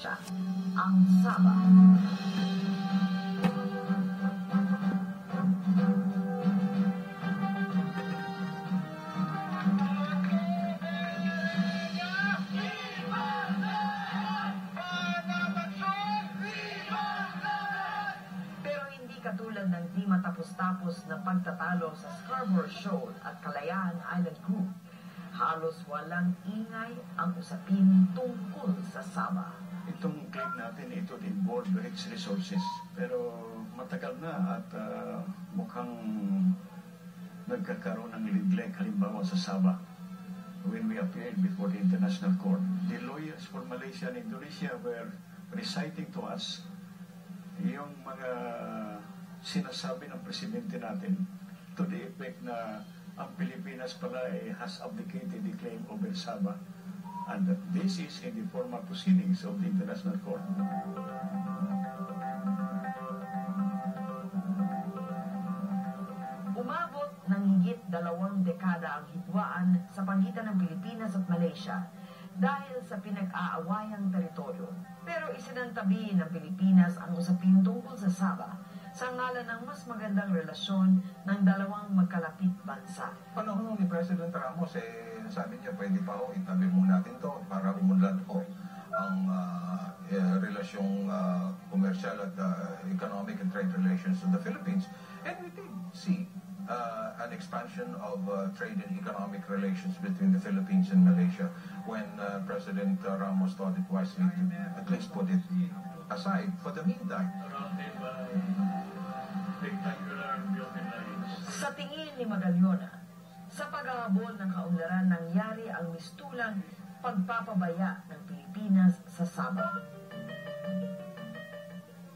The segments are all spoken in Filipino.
Malaysia, ang Sabah. Katulad ng di matapos-tapos na pagtatalo sa Scarborough Shoal at Kalayaan Island Group, halos walang ingay ang usapin tungkol sa Sabah. Itong claim natin, ito involve rich resources, pero matagal na at mukhang nagkakaroon ng neglect halimbawa sa Sabah. When we appeared before the International Court, the lawyers for Malaysia and Indonesia were reciting to us yung mga sinasabi ng presidente natin to the effect na ang Pilipinas pala has abdicated the claim over Sabah, and that this is in the formal proceedings of the International Court. Umabot ng higit 2 dekada ang hidwaan sa pagitan ng Pilipinas at Malaysia dahil sa pinag-aawayang teritoryo. Pero isinantabi ng Pilipinas ang usapin tungkol sa Sabah sa ngalan ng mas magandang relasyon ng dalawang magkalapit bansa. Panahon ni President Ramos, sabi niya pwede pa ho, itabi muna natin to para umunlad ho ang relasyong komersyal at economic and trade relations of the Philippines. And we did see an expansion of trade and economic relations between the Philippines and Malaysia when President Ramos thought it wisely to at least put it aside for the meantime. Sa tingin ni Magallona, sa pag-aabol ng kaunlaran nangyari ang mistulang pagpapabaya ng Pilipinas sa Sabah.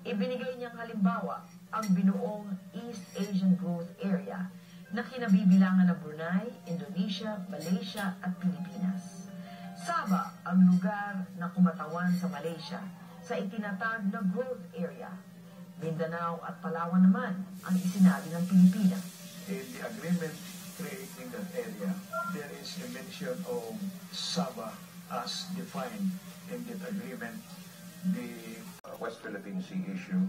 Ibinigay niyang halimbawa ang binuong East Asian Growth Area na kinabibilangan ng Brunei, Indonesia, Malaysia at Pilipinas. Sabah ang lugar na kumatawan sa Malaysia sa itinatag na growth area. Mindanao at Palawan naman ang isinabi ng Pilipinas. In the agreement creating that area, there is a mention of Sabah as defined in that agreement. The West Philippine Sea issue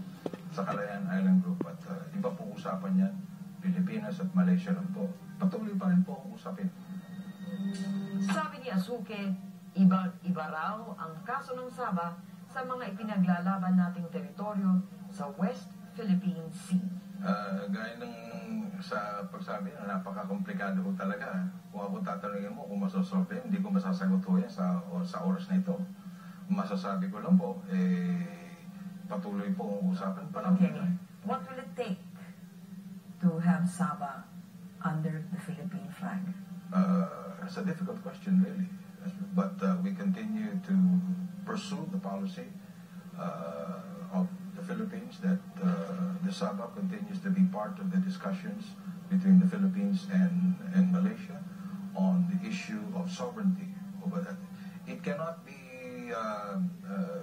sa Kalayaan Island Group at iba pong usapan yan, Pilipinas at Malaysia lang po. Patuloy pa rin po ang usapin. Sabi ni Asuke, iba raw ang kaso ng Sabah sa mga ipinaglalaban nating teritoryo sa West Philippine Sea. Gaya ng sa pagsabi, napaka-komplikado ko talaga. Kung ako tatanungin mo kung masosolve, hindi ko masasagot ko yan sa oras na ito. Masasabi ko lang po, patuloy po ang usapan pa lang. Okay. What will it take to have Sabah under the Philippine flag? It's a difficult question, really. But we continue to pursue the policy of the Philippines that the Sabah continues to be part of the discussions between the Philippines and Malaysia on the issue of sovereignty over that. It cannot be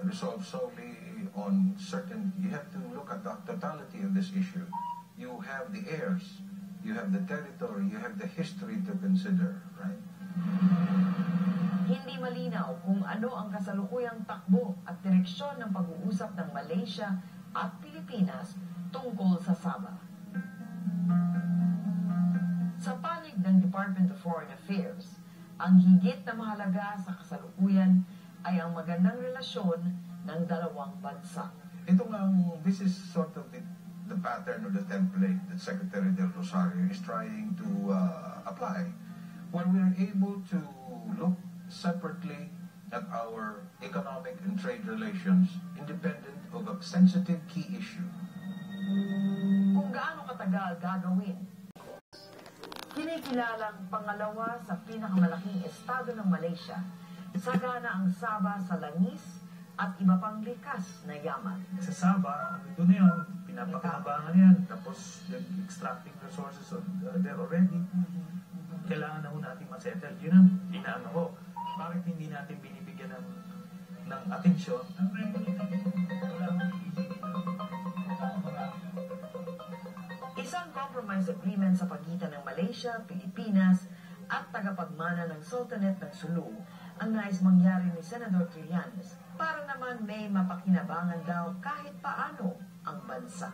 resolved solely on certain. You have to look at the totality of this issue. You have the heirs, you have the territory, you have the history to consider, right? Hindi malinaw kung ano ang kasalukuyang takbo at direksyon ng pag-uusap ng Malaysia at Pilipinas tungkol sa Sabah. Sa panig ng Department of Foreign Affairs, ang higit na mahalaga sa kasalukuyan ay ang magandang relasyon ng dalawang bansa. Ito nga, this is sort of the pattern or the template that Secretary Del Rosario is trying to apply. When we are able to look separately at our economic and trade relations independent of a sensitive key issue. Kung gaano katagal gagawin, kinikilalang pangalawa sa pinakamalaking estado ng Malaysia, sagana ang Sabah sa langis at iba pang likas na yaman. Sa Sabah, doon na yun, pinapakinabangan yan, tapos extracting resources there already. Kailangan na ho natin masettle. Yun ang inaano ko. Bakit hindi natin binibigyan ng atensyon? Isang compromise agreement sa pagitan ng Malaysia, Pilipinas at tagapagmana ng Sultanate ng Sulu ang nais mangyari ni Senador Trillanes para naman may mapakinabangan daw kahit paano ang bansa.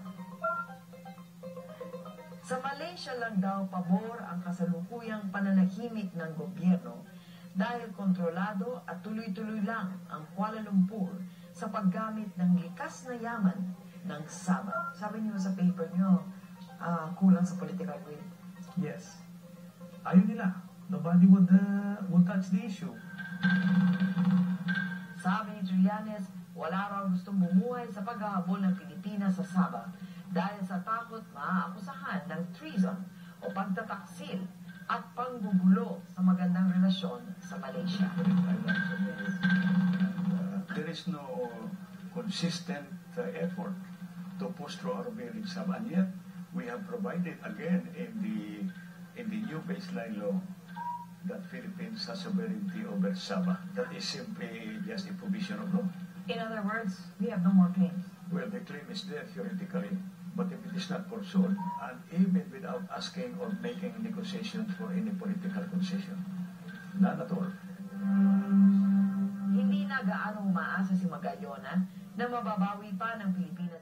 Sa Malaysia lang daw pabor ang kasalukuyang pananahimik ng gobyerno dahil kontrolado at tuloy-tuloy lang ang Kuala Lumpur sa paggamit ng likas na yaman ng Sabah. Sabi niyo sa paper niyo, kulang sa political will. Yes. Ayaw nila. Nobody would touch the issue. Sabi ni Trillanes, wala raw gustong bumuhay sa paghahabol ng Pilipinas sa Sabah dahil sa takot maaakusahan ng treason o pagtataksil at panggugulo sa magandang relasyon sa Malaysia. There is no consistent effort to push through our bill in Sabah, and yet we have provided again in the new baseline law that Philippines has sovereignty over Sabah. That is simply just a provision of law. In other words, we have no more claims. Well, the claim is there theoretically, but if it is not pursued, and even without asking or making negotiations for any political concession, none at all. Hindi na gaano umaasa si Magallanes na mababawi pa ng Pilipinas